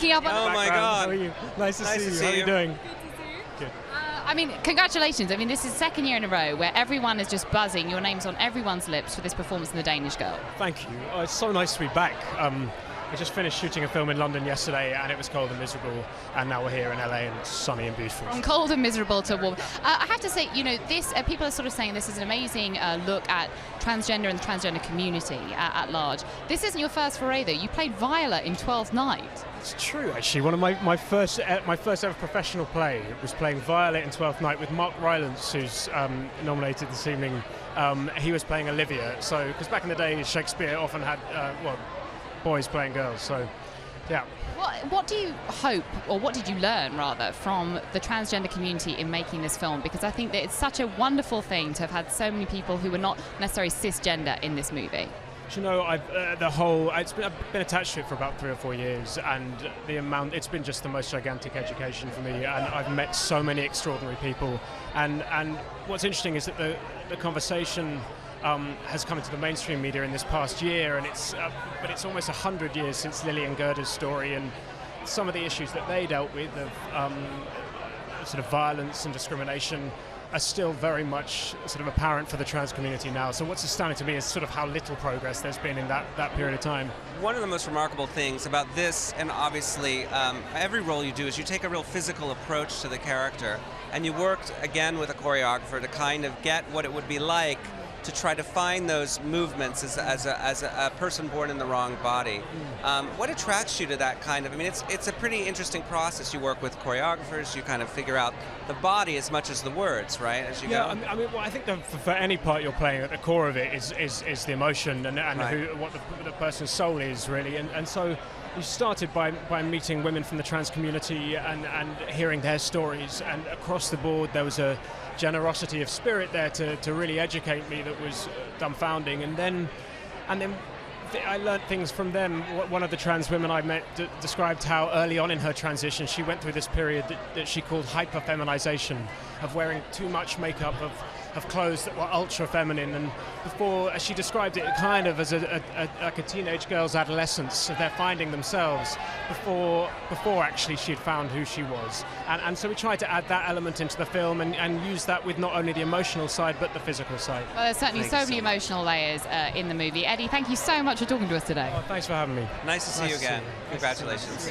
making up on Oh the my background. God. How are you? Nice to see you. How are you doing? Good. I mean, congratulations. I mean, this is the second year in a row where everyone is just buzzing. Your name's on everyone's lips for this performance in The Danish Girl. Thank you. Oh, it's so nice to be back. I just finished shooting a film in London yesterday, and it was cold and miserable, and now we're here in LA, and it's sunny and beautiful. From cold and miserable to warm. I have to say, you know, this people are sort of saying this is an amazing look at transgender and the transgender community at large. This isn't your first foray, though. You played Viola in 12th Night. It's true, actually. One of my first ever professional play was playing Violet in 12th Night with Mark Rylance, who's nominated this evening. He was playing Olivia. So, because back in the day, Shakespeare often had boys playing girls. So, yeah. What do you hope, or what did you learn rather, from the transgender community in making this film? Because I think that it's such a wonderful thing to have had so many people who were not necessarily cisgender in this movie. Do you know, I've been attached to it for about 3 or 4 years, and it's been just the most gigantic education for me, and I've met so many extraordinary people, and what's interesting is that the conversation has come into the mainstream media in this past year, and but it's almost 100 years since Lily and Gerda's story, and some of the issues that they dealt with of sort of violence and discrimination are still very much sort of apparent for the trans community now. So what's astounding to me is sort of how little progress there's been in that period of time. One of the most remarkable things about this, and obviously every role you do, is you take a real physical approach to the character, and you worked again with a choreographer to kind of get what it would be like to try to find those movements as a person born in the wrong body. What attracts you to that kind of, I mean, it's a pretty interesting process. You work with choreographers, you kind of figure out the body as much as the words, right, as you go? I mean, well, I think that for any part you're playing, at the core of it is the emotion and right. what the person's soul is, really. And so you started by meeting women from the trans community and hearing their stories, and across the board there was a generosity of spirit there to really educate me that was dumbfounding. And then I learned things from them. One of the trans women I met described how early on in her transition she went through this period that she called hyperfeminization, of wearing too much makeup, of clothes that were ultra feminine, and before, as she described it, kind of as like a teenage girl's adolescence, of their finding themselves before actually she'd found who she was. And so we tried to add that element into the film and use that with not only the emotional side but the physical side. Well, there's certainly so many emotional layers in the movie. Eddie, thank you so much for talking to us today. Oh, thanks for having me. Nice to see you again. Congratulations.